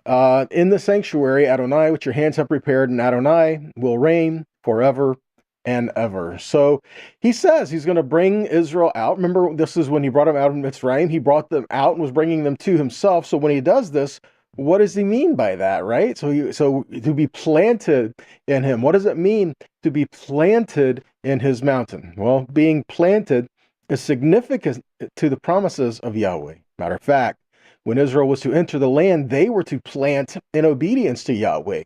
in the sanctuary, Adonai, which your hands have prepared, and Adonai will reign forever and ever. So he says he's going to bring Israel out. Remember, this is when he brought them out of Mitzrayim. He brought them out and was bringing them to himself. So when he does this, what does he mean by that, right? So to be planted in him, what does it mean to be planted in his mountain? Well, being planted is significant to the promises of Yahweh. Matter of fact, when Israel was to enter the land, they were to plant in obedience to Yahweh.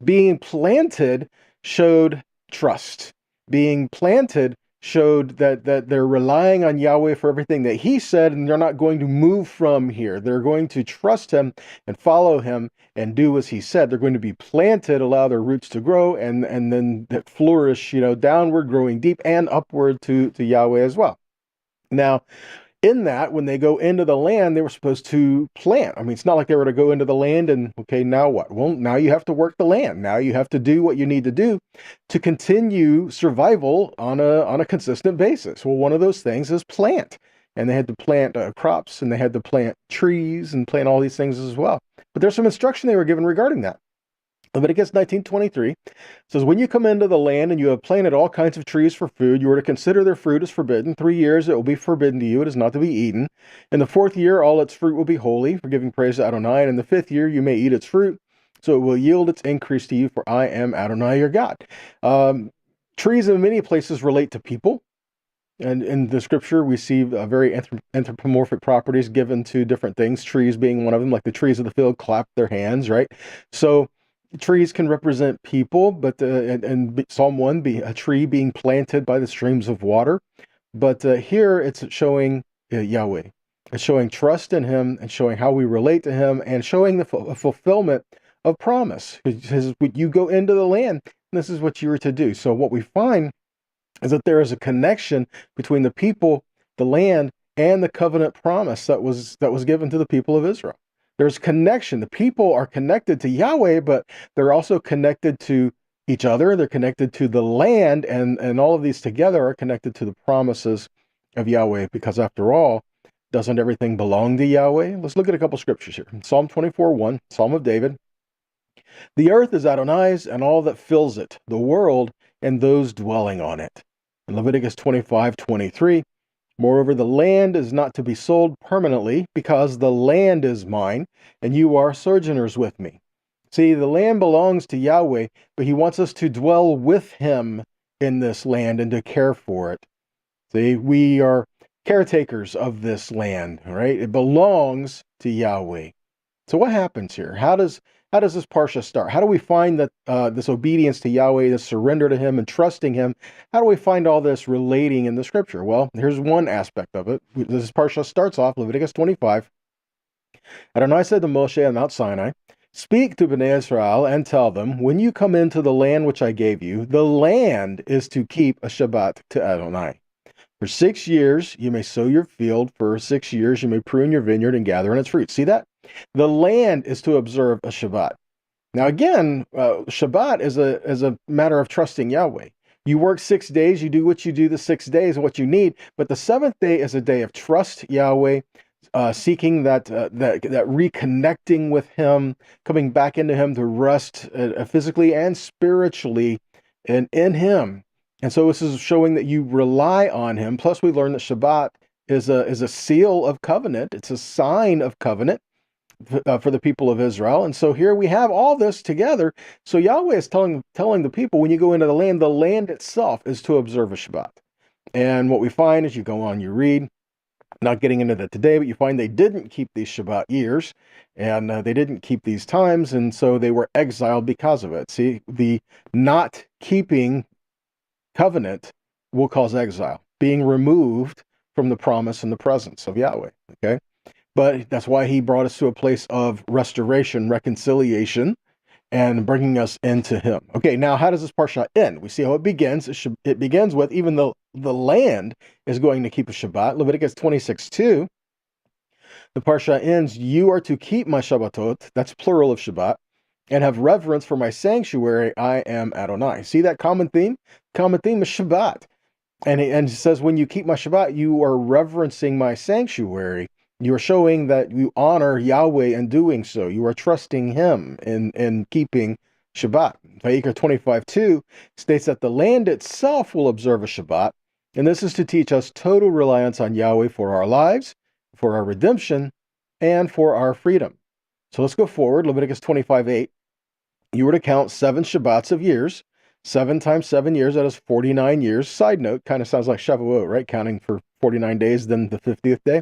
Being planted showed trust. Being planted showed that they're relying on Yahweh for everything that he said, and they're not going to move from here. They're going to trust him and follow him and do as he said. They're going to be planted, allow their roots to grow, and then flourish, downward, growing deep and upward to Yahweh as well. Now, in that, when they go into the land, they were supposed to plant. I mean, it's not like they were to go into the land and, okay, now what? Well, now you have to work the land. Now you have to do what you need to do to continue survival on a consistent basis. Well, one of those things is plant. And they had to plant crops, and they had to plant trees and plant all these things as well. But there's some instruction they were given regarding that. Leviticus 19:23 says, when you come into the land and you have planted all kinds of trees for food, you are to consider their fruit as forbidden. 3 years it will be forbidden to you. It is not to be eaten. In the 4th year, all its fruit will be holy, for giving praise to Adonai. And in the 5th year, you may eat its fruit, so it will yield its increase to you, for I am Adonai your God. Trees in many places relate to people. And in the scripture, we see very anthropomorphic properties given to different things, trees being one of them, like the trees of the field clap their hands, right? So trees can represent people, but and Psalm 1 be a tree being planted by the streams of water. But here it's showing Yahweh. It's showing trust in him and showing how we relate to him and showing the fulfillment of promise. It says, when you go into the land, this is what you are to do. So what we find is that there is a connection between the people, the land, and the covenant promise that was given to the people of Israel. There's connection. The people are connected to Yahweh, but they're also connected to each other. They're connected to the land, and all of these together are connected to the promises of Yahweh, because after all, doesn't everything belong to Yahweh? Let's look at a couple scriptures here. Psalm 24:1, Psalm of David. The earth is Adonai's and all that fills it, the world and those dwelling on it. In Leviticus 25:23, moreover, the land is not to be sold permanently, because the land is mine, and you are sojourners with me. See, the land belongs to Yahweh, but he wants us to dwell with him in this land and to care for it. See, we are caretakers of this land, right? It belongs to Yahweh. So what happens here? How does this parsha start? How do we find that this obedience to Yahweh, this surrender to him and trusting him, how do we find all this relating in the scripture? Well, here's one aspect of it. This parsha starts off, Leviticus 25. Adonai said to Moshe on Mount Sinai, speak to Bnei Israel and tell them, when you come into the land which I gave you, the land is to keep a Shabbat to Adonai. For 6 years you may sow your field, for 6 years you may prune your vineyard and gather in its fruit. See that? The land is to observe a Shabbat. Now again, Shabbat is a matter of trusting Yahweh. You work 6 days, you do what you do the 6 days, what you need, but the 7th day is a day of trust Yahweh, seeking that reconnecting with him, coming back into him to rest physically and spiritually and in him. And so this is showing that you rely on him. Plus we learn that Shabbat is a seal of covenant. It's a sign of covenant for the people of Israel. And so here we have all this together. So Yahweh is telling the people, when you go into the land itself is to observe a Shabbat. And what we find as you go on, you read, not getting into that today, but you find they didn't keep these Shabbat years, and they didn't keep these times, and so they were exiled because of it. See, the not keeping covenant will cause exile, being removed from the promise and the presence of Yahweh, okay? But that's why he brought us to a place of restoration, reconciliation, and bringing us into him. Okay, now how does this parsha end? We see how it begins. It begins with, even though the land is going to keep a Shabbat, Leviticus 26:2, the parsha ends, you are to keep my Shabbatot, that's plural of Shabbat, and have reverence for my sanctuary, I am Adonai. See that common theme? Common theme is Shabbat. And it says, when you keep my Shabbat, you are reverencing my sanctuary. You are showing that you honor Yahweh in doing so. You are trusting him in keeping Shabbat. Vayikra 25:2 states that the land itself will observe a Shabbat, and this is to teach us total reliance on Yahweh for our lives, for our redemption, and for our freedom. So let's go forward. Leviticus 25:8. You were to count 7 Shabbats of years. 7 times 7 years, that is 49 years. Side note, kind of sounds like Shavuot, right? Counting for 49 days, then the 50th day.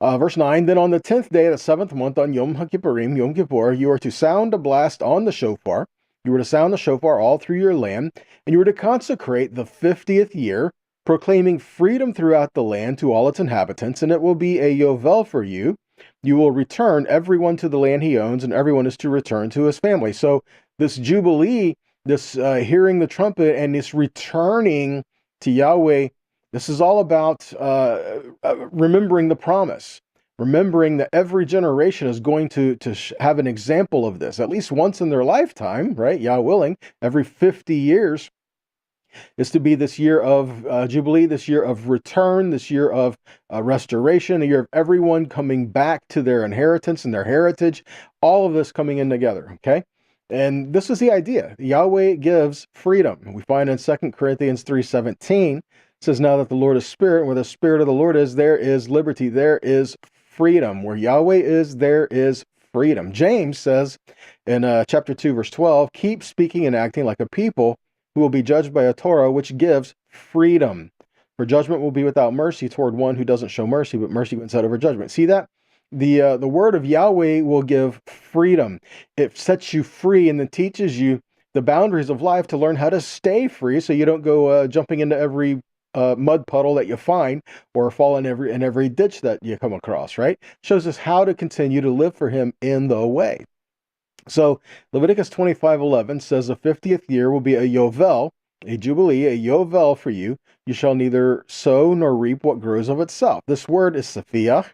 Verse 9, then on the 10th day of the 7th month, on Yom HaKippurim, Yom Kippur, you are to sound a blast on the shofar. You were to sound the shofar all through your land, and you were to consecrate the 50th year, proclaiming freedom throughout the land to all its inhabitants, and it will be a yovel for you. You will return everyone to the land he owns, and everyone is to return to his family. So this jubilee, this hearing the trumpet, and this returning to Yahweh, this is all about remembering the promise, remembering that every generation is going to have an example of this, at least once in their lifetime, right? Yah willing, every 50 years is to be this year of Jubilee, this year of return, this year of restoration, a year of everyone coming back to their inheritance and their heritage, all of this coming in together, okay? And this is the idea. Yahweh gives freedom. We find in 2 Corinthians 3:17, says, now that the Lord is Spirit, and where the Spirit of the Lord is, there is liberty, there is freedom. Where Yahweh is, there is freedom. James says in chapter 2, verse 12, keep speaking and acting like a people who will be judged by a Torah which gives freedom. For judgment will be without mercy toward one who doesn't show mercy, but mercy wins out over judgment. See that? The word of Yahweh will give freedom. It sets you free and then teaches you the boundaries of life to learn how to stay free, so you don't go jumping into every mud puddle that you find or fall in every ditch that you come across, right? Shows us how to continue to live for him in the way. So Leviticus 25:11 says the 50th year will be a yovel, a jubilee, a yovel for you. You shall neither sow nor reap what grows of itself. This word is safiach.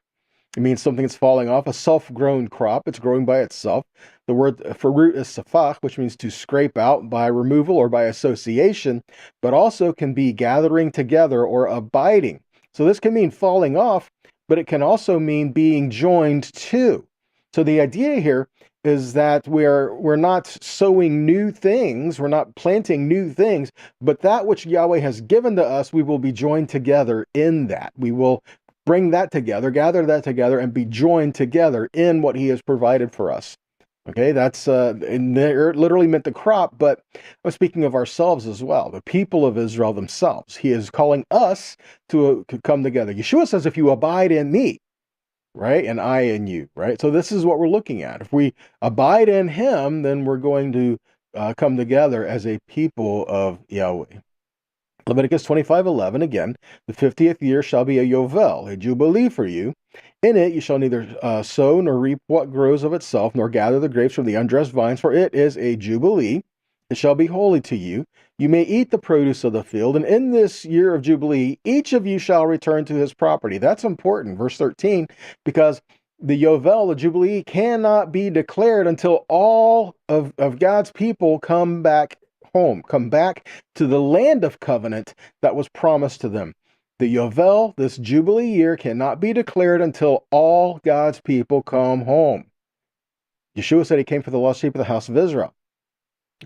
It means something that's falling off, a self-grown crop. It's growing by itself. The word for root is safach, which means to scrape out by removal or by association, but also can be gathering together or abiding. So this can mean falling off, but it can also mean being joined to. So the idea here is that we're not sowing new things, we're not planting new things, but that which Yahweh has given to us, we will be joined together in that. We will bring that together, gather that together, and be joined together in what he has provided for us. Okay, that's and there literally meant the crop, but I'm speaking of ourselves as well, the people of Israel themselves. He is calling us to come together. Yeshua says, if you abide in me, right, and I in you, right? So this is what we're looking at. If we abide in him, then we're going to come together as a people of Yahweh. Leviticus 25:11, again, the 50th year shall be a yovel, a jubilee for you. In it you shall neither sow nor reap what grows of itself, nor gather the grapes from the undressed vines, for it is a jubilee. It shall be holy to you. You may eat the produce of the field, and in this year of jubilee, each of you shall return to his property. That's important, verse 13, because the yovel, the jubilee, cannot be declared until all of God's people come back home, come back to the land of covenant that was promised to them. The yovel, this jubilee year, cannot be declared until all God's people come home. Yeshua said he came for the lost sheep of the house of Israel,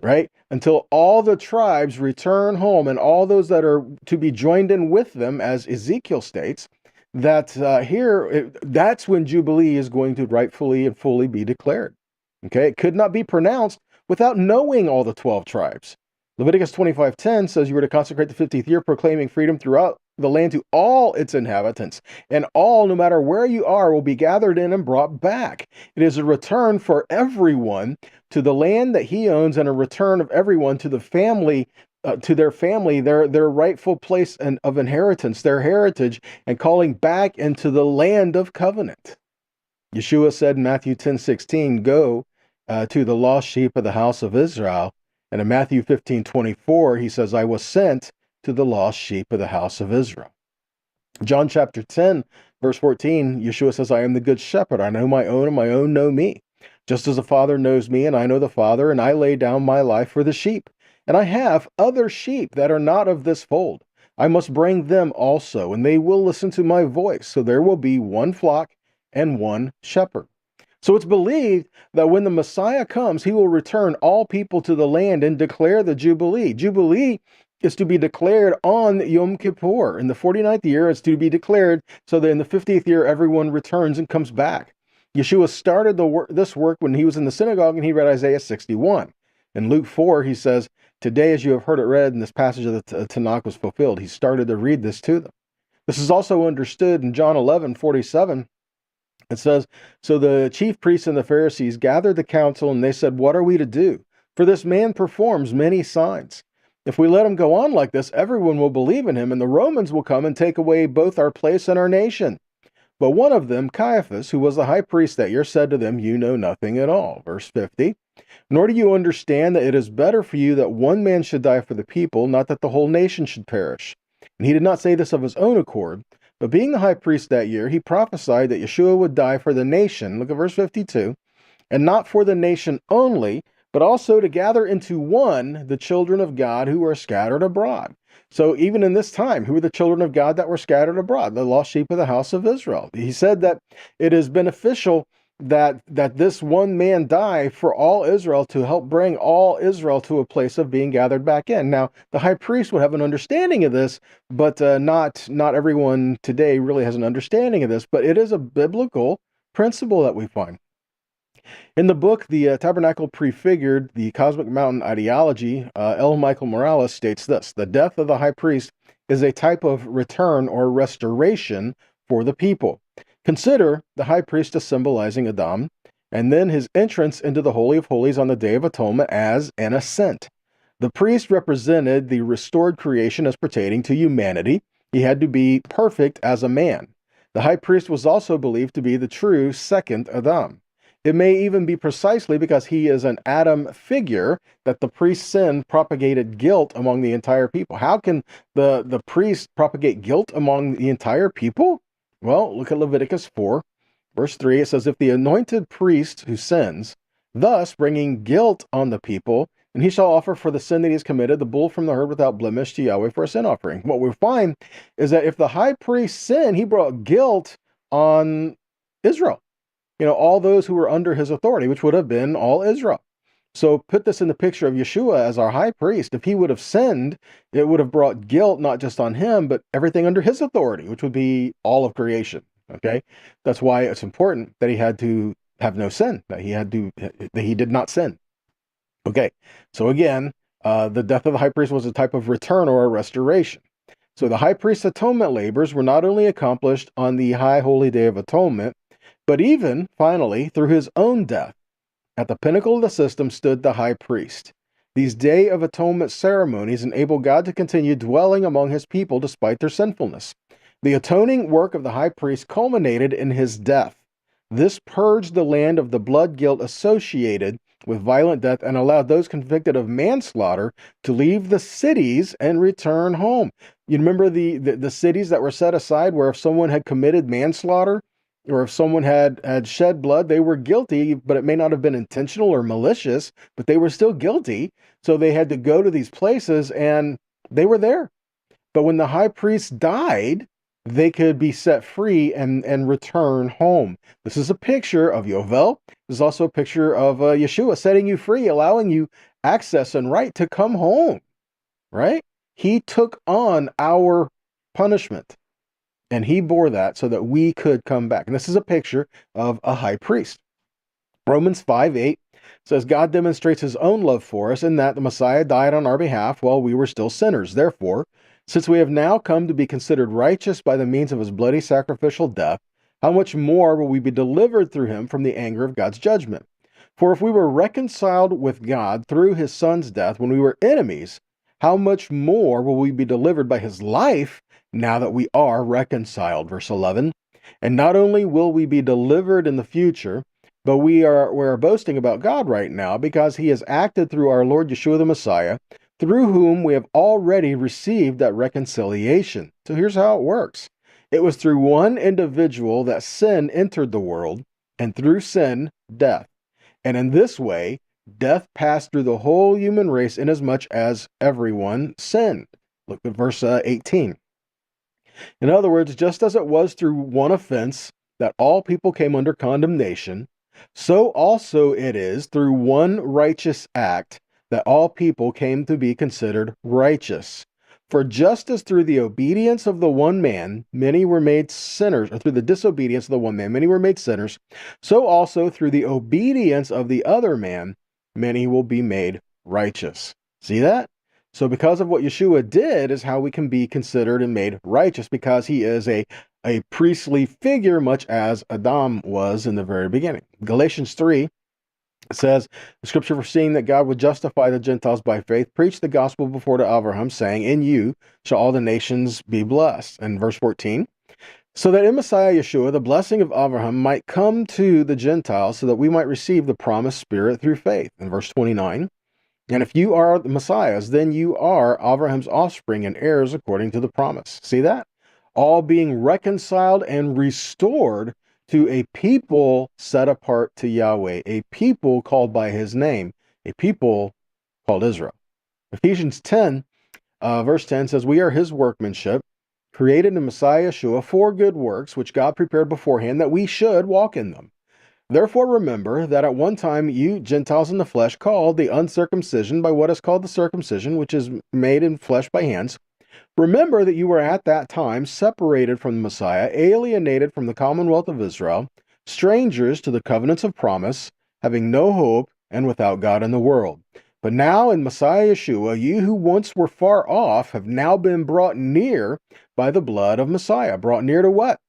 right? Until all the tribes return home, and all those that are to be joined in with them, as Ezekiel states, that that's when jubilee is going to rightfully and fully be declared. Okay, it could not be pronounced without knowing all the 12 tribes. Leviticus 25:10 says you were to consecrate the 50th year, proclaiming freedom throughout the land to all its inhabitants, and all, no matter where you are, will be gathered in and brought back. It is a return for everyone to the land that he owns, and a return of everyone to the family, to their family, their rightful place of inheritance, their heritage, and calling back into the land of covenant. Yeshua said in Matthew 10:16, go to the lost sheep of the house of Israel. And in Matthew 15:24, he says, I was sent to the lost sheep of the house of Israel. John chapter 10, verse 14, Yeshua says, I am the good shepherd. I know my own, and my own know me. Just as the Father knows me, and I know the Father, and I lay down my life for the sheep. And I have other sheep that are not of this fold. I must bring them also, and they will listen to my voice. So there will be one flock and one shepherd. So it's believed that when the Messiah comes, he will return all people to the land and declare the Jubilee. Jubilee is to be declared on Yom Kippur. In the 49th year, it's to be declared so that in the 50th year, everyone returns and comes back. Yeshua started this work when he was in the synagogue and he read Isaiah 61. In Luke 4, he says, "Today, as you have heard it read, and this passage of the Tanakh was fulfilled." He started to read this to them. This is also understood in John 11:47. It says, "So the chief priests and the Pharisees gathered the council, and they said, 'What are we to do? For this man performs many signs. If we let him go on like this, everyone will believe in him, and the Romans will come and take away both our place and our nation.' But one of them, Caiaphas, who was the high priest that year, said to them, 'You know nothing at all.'" Verse 50, "Nor do you understand that it is better for you that one man should die for the people, not that the whole nation should perish. And he did not say this of his own accord, but being the high priest that year, he prophesied that Yeshua would die for the nation," look at verse 52, "and not for the nation only, but also to gather into one the children of God who are scattered abroad." So even in this time, who were the children of God that were scattered abroad? The lost sheep of the house of Israel. He said that it is beneficial that this one man die for all Israel to help bring all Israel to a place of being gathered back in. Now, the high priest would have an understanding of this, but not everyone today really has an understanding of this. But it is a biblical principle that we find. In the book, The Tabernacle Prefigured, the Cosmic Mountain Ideology, L. Michael Morales states this: "The death of the high priest is a type of return or restoration for the people. Consider the high priest as symbolizing Adam, and then his entrance into the Holy of Holies on the Day of Atonement as an ascent. The priest represented the restored creation as pertaining to humanity. He had to be perfect as a man. The high priest was also believed to be the true second Adam. It may even be precisely because he is an Adam figure that the priest's sin propagated guilt among the entire people." How can the priest propagate guilt among the entire people? Well, look at Leviticus 4, verse 3. It says, "If the anointed priest who sins, thus bringing guilt on the people, and he shall offer for the sin that he has committed the bull from the herd without blemish to Yahweh for a sin offering." What we find is that if the high priest sinned, he brought guilt on Israel. All those who were under his authority, which would have been all Israel. So put this in the picture of Yeshua as our high priest. If he would have sinned, it would have brought guilt not just on him, but everything under his authority, which would be all of creation. Okay, that's why it's important that he had to have no sin, that he did not sin. Okay, so again, the death of the high priest was a type of return or a restoration. So the high priest's atonement labors were not only accomplished on the high holy day of atonement, but even, finally, through his own death. At the pinnacle of the system stood the high priest. These Day of Atonement ceremonies enable God to continue dwelling among his people despite their sinfulness. The atoning work of the high priest culminated in his death. This purged the land of the blood guilt associated with violent death and allowed those convicted of manslaughter to leave the cities and return home. You remember the cities that were set aside where if someone had committed manslaughter, or if someone had shed blood, they were guilty, but it may not have been intentional or malicious, but they were still guilty. So they had to go to these places and they were there. But when the high priest died, they could be set free and return home. This is a picture of Yovel. This is also a picture of Yeshua setting you free, allowing you access and right to come home, right? He took on our punishment. And he bore that so that we could come back. And this is a picture of a high priest. Romans 5:8 says, "God demonstrates his own love for us in that the Messiah died on our behalf while we were still sinners. Therefore, since we have now come to be considered righteous by the means of his bloody sacrificial death, how much more will we be delivered through him from the anger of God's judgment? For if we were reconciled with God through his son's death when we were enemies, how much more will we be delivered by his life now that we are reconciled?" Verse 11, "And not only will we be delivered in the future, but we're boasting about God right now because he has acted through our Lord Yeshua the Messiah, through whom we have already received that reconciliation." So here's how it works. It was through one individual that sin entered the world, and through sin, death. And in this way, death passed through the whole human race inasmuch as everyone sinned. Look at verse 18. In other words, just as it was through one offense that all people came under condemnation, so also it is through one righteous act that all people came to be considered righteous. For just as through the obedience of the one man, many were made sinners, or through the disobedience of the one man, many were made sinners, so also through the obedience of the other man, many will be made righteous. See that? So because of what Yeshua did is how we can be considered and made righteous, because he is a priestly figure, much as Adam was in the very beginning. Galatians 3 says, the scripture foreseeing that God would justify the Gentiles by faith, preached the gospel before to Abraham, saying, in you shall all the nations be blessed. And verse 14, so that in Messiah Yeshua, the blessing of Abraham might come to the Gentiles, so that we might receive the promised Spirit through faith. In verse 29, and if you are the Messiahs, then you are Abraham's offspring and heirs according to the promise. See that? All being reconciled and restored to a people set apart to Yahweh, a people called by his name, a people called Israel. Ephesians 10, verse 10 says, we are his workmanship, created in Messiah Yeshua for good works, which God prepared beforehand that we should walk in them. Therefore remember that at one time you Gentiles in the flesh called the uncircumcision by what is called the circumcision, which is made in flesh by hands. Remember that you were at that time separated from the Messiah, alienated from the commonwealth of Israel, strangers to the covenants of promise, having no hope and without God in the world. But now in Messiah Yeshua, you who once were far off have now been brought near by the blood of Messiah. Brought near to what?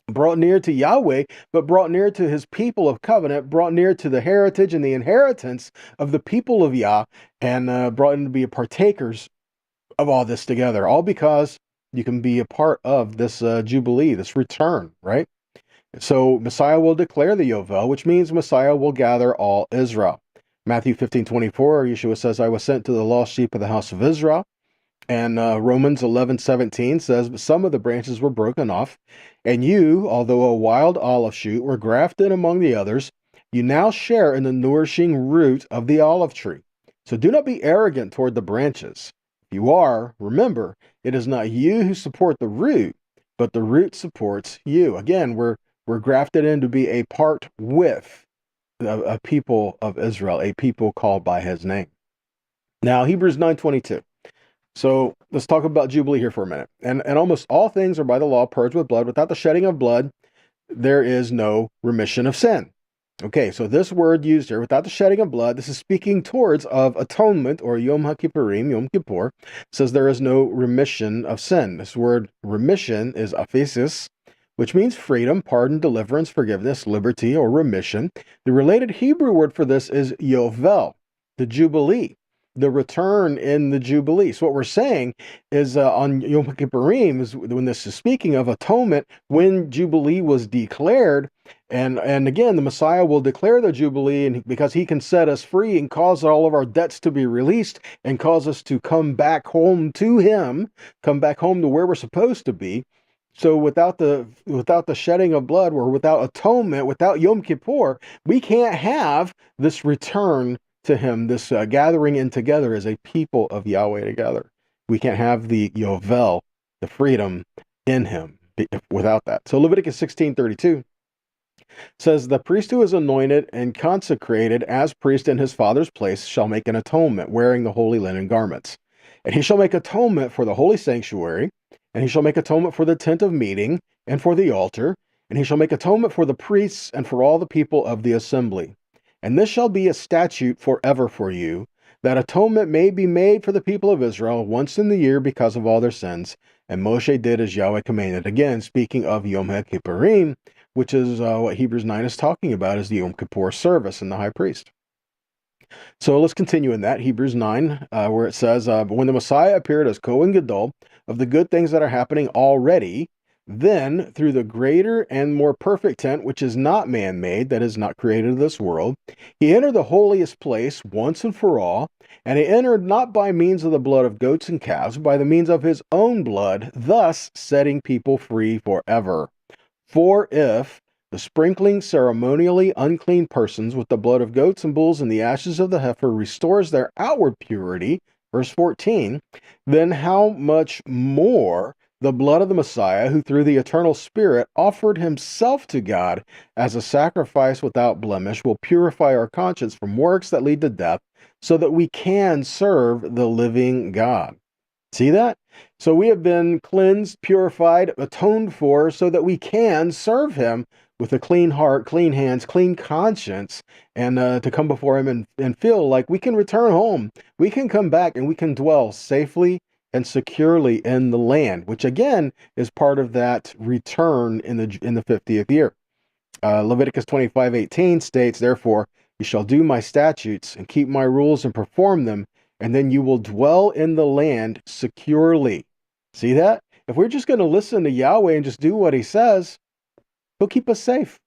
Brought near to Yahweh, but brought near to his people of covenant, brought near to the heritage and the inheritance of the people of Yah, and brought in to be partakers of all this together, all because you can be a part of this jubilee, this return, right? So Messiah will declare the Yovel, which means Messiah will gather all Israel. Matthew 15:24, Yeshua says, I was sent to the lost sheep of the house of Israel. And Romans 11:17 says, some of the branches were broken off, and you, although a wild olive shoot, were grafted among the others. You now share in the nourishing root of the olive tree. So do not be arrogant toward the branches. If you are, remember, it is not you who support the root, but the root supports you. Again, we're grafted in to be a part with a people of Israel, a people called by his name. Now, Hebrews 9:22. So let's talk about Jubilee here for a minute. And almost all things are by the law purged with blood. Without the shedding of blood, there is no remission of sin. Okay, so this word used here, without the shedding of blood, this is speaking towards of atonement, or Yom HaKippurim, Yom Kippur, says there is no remission of sin. This word remission is aphesis, which means freedom, pardon, deliverance, forgiveness, liberty, or remission. The related Hebrew word for this is Yovel, the Jubilee, the return in the Jubilee. So what we're saying is on Yom Kippurim, is when this is speaking of atonement, when Jubilee was declared, and again, the Messiah will declare the Jubilee, and because he can set us free and cause all of our debts to be released and cause us to come back home to him, come back home to where we're supposed to be. So without the shedding of blood, or without atonement, without Yom Kippur, we can't have this return to him, this gathering in together as a people of Yahweh together. We can't have the Yovel, the freedom in him, without that. So Leviticus 16:32 says, the priest who is anointed and consecrated as priest in his father's place shall make an atonement, wearing the holy linen garments. And he shall make atonement for the holy sanctuary, and he shall make atonement for the tent of meeting, and for the altar, and he shall make atonement for the priests and for all the people of the assembly. And this shall be a statute forever for you, that atonement may be made for the people of Israel once in the year because of all their sins. And Moshe did as Yahweh commanded. Again, speaking of Yom HaKippurim, which is what Hebrews 9 is talking about, is the Yom Kippur service and the high priest. So let's continue in that, Hebrews 9, where it says, but when the Messiah appeared as Kohen Gadol of the good things that are happening already, then, through the greater and more perfect tent, which is not man-made, that is not created of this world, he entered the holiest place once and for all, and he entered not by means of the blood of goats and calves, but by the means of his own blood, thus setting people free forever. For if the sprinkling ceremonially unclean persons with the blood of goats and bulls and the ashes of the heifer restores their outward purity, verse 14, then how much more The blood of the Messiah, who through the eternal Spirit offered himself to God as a sacrifice without blemish, will purify our conscience from works that lead to death, so that we can serve the living God. See that? So we have been cleansed, purified, atoned for, so that we can serve him with a clean heart, clean hands, clean conscience, and to come before him and feel like we can return home. We can come back and we can dwell safely and securely in the land, which again is part of that return in the 50th year. Leviticus 25:18 states, "Therefore, you shall do my statutes and keep my rules and perform them, and then you will dwell in the land securely." See that? If we're just going to listen to Yahweh and just do what he says, he'll keep us safe.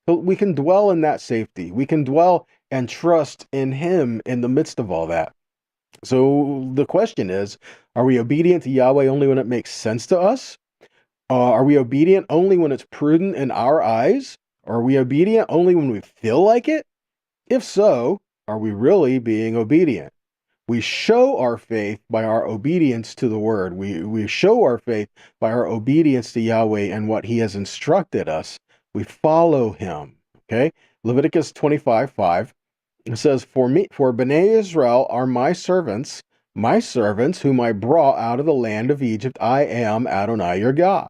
We can dwell in that safety. We can dwell and trust in him in the midst of all that. So the question is, are we obedient to Yahweh only when it makes sense to us? Are we obedient only when it's prudent in our eyes? Are we obedient only when we feel like it? If so, are we really being obedient? We show our faith by our obedience to the word. We show our faith by our obedience to Yahweh and what he has instructed us. We follow him. Okay? Leviticus 25:5. It says, for Bnei Israel are my servants whom I brought out of the land of Egypt. I am Adonai your God.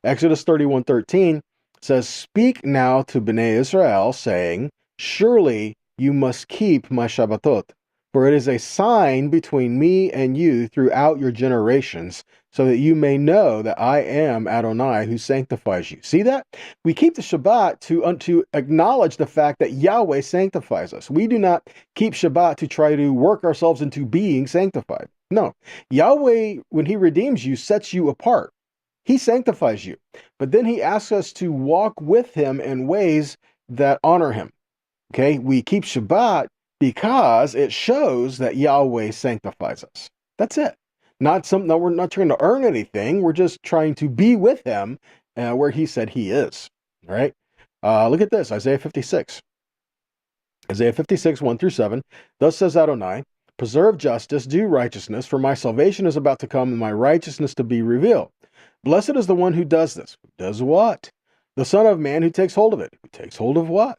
Exodus 31:13 says, speak now to Bnei Israel, saying, surely you must keep my Shabbatot, for it is a sign between me and you throughout your generations, so that you may know that I am Adonai who sanctifies you. See that? We keep the Shabbat to acknowledge the fact that Yahweh sanctifies us. We do not keep Shabbat to try to work ourselves into being sanctified. No. Yahweh, when he redeems you, sets you apart. He sanctifies you. But then he asks us to walk with him in ways that honor him. Okay? We keep Shabbat because it shows that Yahweh sanctifies us. That's it. We're not trying to earn anything. We're just trying to be with him where he said he is. All right? Look at this, Isaiah 56. Isaiah 56, 1-7. Thus says Adonai, preserve justice, do righteousness, for my salvation is about to come and my righteousness to be revealed. Blessed is the one who does this. Who does what? The Son of Man who takes hold of it. Who takes hold of what?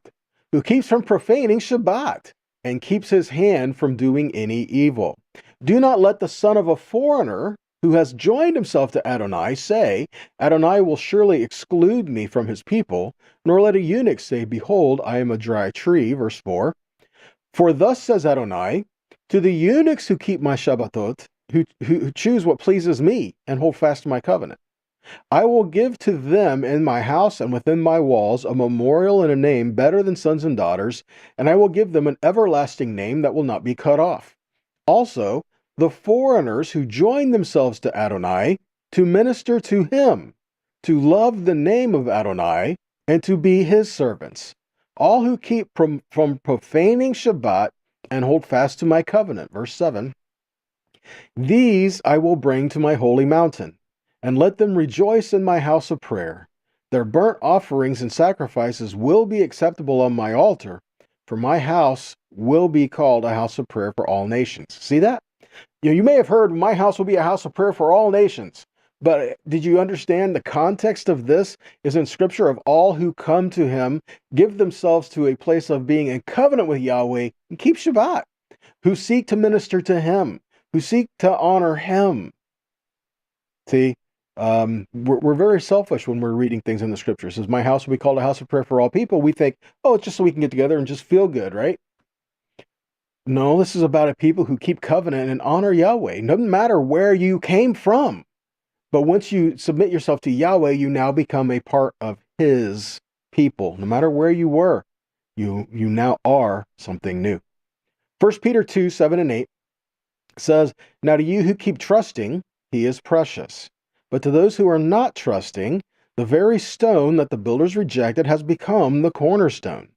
Who keeps from profaning Shabbat and keeps his hand from doing any evil. Do not let the son of a foreigner who has joined himself to Adonai say, Adonai will surely exclude me from his people, nor let a eunuch say, behold, I am a dry tree. Verse 4. For thus says Adonai, to the eunuchs who keep my Shabbatot, who choose what pleases me and hold fast to my covenant, I will give to them in my house and within my walls a memorial and a name better than sons and daughters, and I will give them an everlasting name that will not be cut off. Also, the foreigners who join themselves to Adonai to minister to him, to love the name of Adonai, and to be his servants. All who keep from profaning Shabbat and hold fast to my covenant. Verse 7. These I will bring to my holy mountain, and let them rejoice in my house of prayer. Their burnt offerings and sacrifices will be acceptable on my altar, for my house will be called a house of prayer for all nations. See that? You may have heard, my house will be a house of prayer for all nations. But did you understand the context of this is in Scripture of all who come to him, give themselves to a place of being in covenant with Yahweh, and keep Shabbat, who seek to minister to him, who seek to honor him. See, we're very selfish when we're reading things in the Scripture. It says, my house will be called a house of prayer for all people. We think, oh, it's just so we can get together and just feel good, right? No, this is about a people who keep covenant and honor Yahweh. It doesn't matter where you came from. But once you submit yourself to Yahweh, you now become a part of his people. No matter where you were, you now are something new. 1 Peter 2, 7 and 8 says, now to you who keep trusting, he is precious. But to those who are not trusting, the very stone that the builders rejected has become the cornerstone.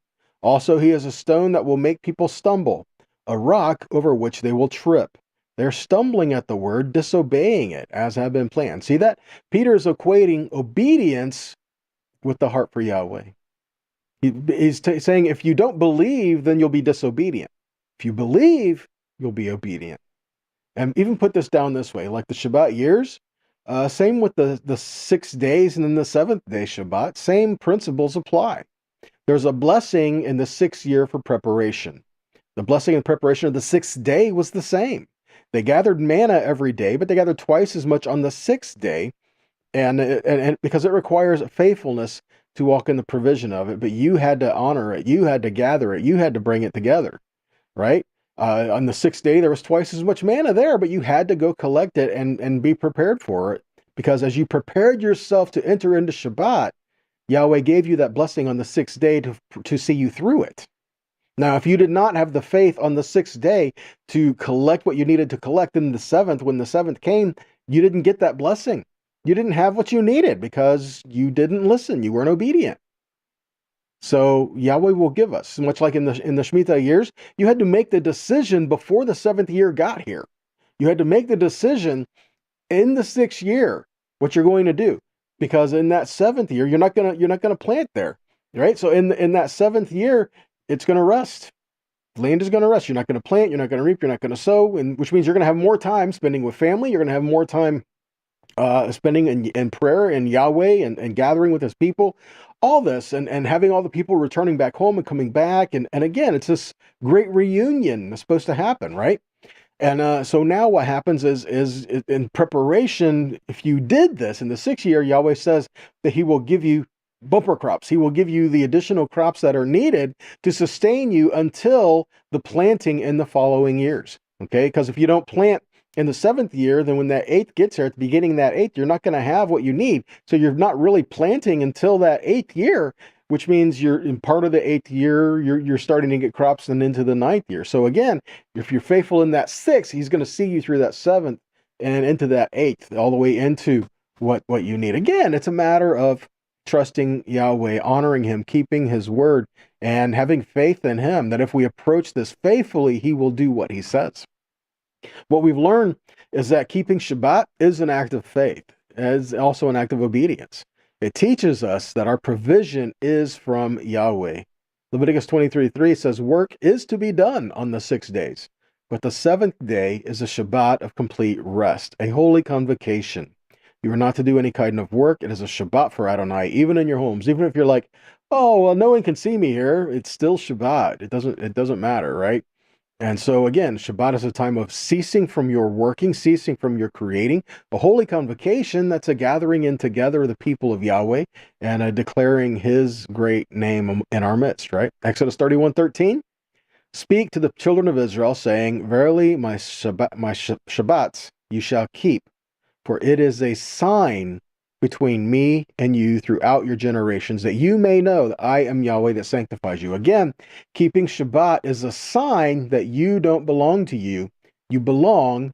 Also, he is a stone that will make people stumble, a rock over which they will trip. They're stumbling at the word, disobeying it, as have been planned. See that? Peter is equating obedience with the heart for Yahweh. He's saying, if you don't believe, then you'll be disobedient. If you believe, you'll be obedient. And even put this down this way, like the Shabbat years, Same with the 6 days and then the seventh day Shabbat. Same principles apply. There's a blessing in the 6th year for preparation. The blessing and preparation of the 6th day was the same. They gathered manna every day, but they gathered twice as much on the 6th day, and because it requires faithfulness to walk in the provision of it, but you had to honor it, you had to gather it, you had to bring it together, right? On the 6th day, there was twice as much manna there, but you had to go collect it and be prepared for it, because as you prepared yourself to enter into Shabbat, Yahweh gave you that blessing on the 6th day to see you through it. Now, if you did not have the faith on the 6th day to collect what you needed to collect in the 7th, when the 7th came, you didn't get that blessing. You didn't have what you needed because you didn't listen. You weren't obedient. So Yahweh will give us, much like in the Shemitah years, you had to make the decision before the 7th year got here. You had to make the decision in the 6th year what you're going to do, because in that 7th year you're not gonna plant there, right? So in that 7th year, it's going to rest. Land is going to rest. You're not going to plant. You're not going to reap. You're not going to sow, and which means you're going to have more time spending with family. You're going to have more time spending in prayer and Yahweh and gathering with His people. All this and having all the people returning back home and coming back, and again, it's this great reunion that's supposed to happen, right? And so now what happens is in preparation, if you did this in the 6th year, Yahweh says that He will give you bumper crops. He will give you the additional crops that are needed to sustain you until the planting in the following years. Okay? Because if you don't plant in the 7th year, then when that 8th gets here, at the beginning of that 8th, you're not going to have what you need. So you're not really planting until that 8th year, which means you're in part of the 8th year, you're starting to get crops and into the 9th year. So again, if you're faithful in that 6th, He's going to see you through that 7th and into that 8th, all the way into what you need. Again, it's a matter of trusting Yahweh, honoring Him, keeping His word, and having faith in Him, that if we approach this faithfully, He will do what He says. What we've learned is that keeping Shabbat is an act of faith, as also an act of obedience. It teaches us that our provision is from Yahweh. Leviticus 23:3 says, "Work is to be done on the 6 days, but the 7th day is a Shabbat of complete rest, a holy convocation. You are not to do any kind of work. It is a Shabbat for Adonai, even in your homes." Even if you're like, "Oh, well, no one can see me here," it's still Shabbat. It doesn't matter, right? And so again, Shabbat is a time of ceasing from your working, ceasing from your creating, a holy convocation that's a gathering in together of the people of Yahweh and declaring His great name in our midst, right? Exodus 31:13, "Speak to the children of Israel, saying, Verily my Shabbats you shall keep, for it is a sign between me and you throughout your generations, that you may know that I am Yahweh that sanctifies you." Again, keeping Shabbat is a sign that you don't belong to you. You belong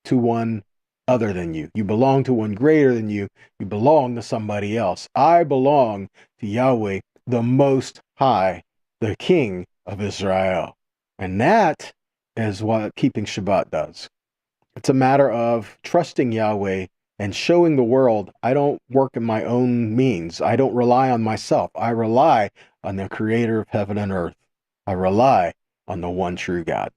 to one other than you. You belong to one greater than you. You belong to somebody else. I belong to Yahweh, the Most High, the King of Israel. And that is what keeping Shabbat does. It's a matter of trusting Yahweh and showing the world, I don't work in my own means. I don't rely on myself. I rely on the Creator of heaven and earth. I rely on the one true God.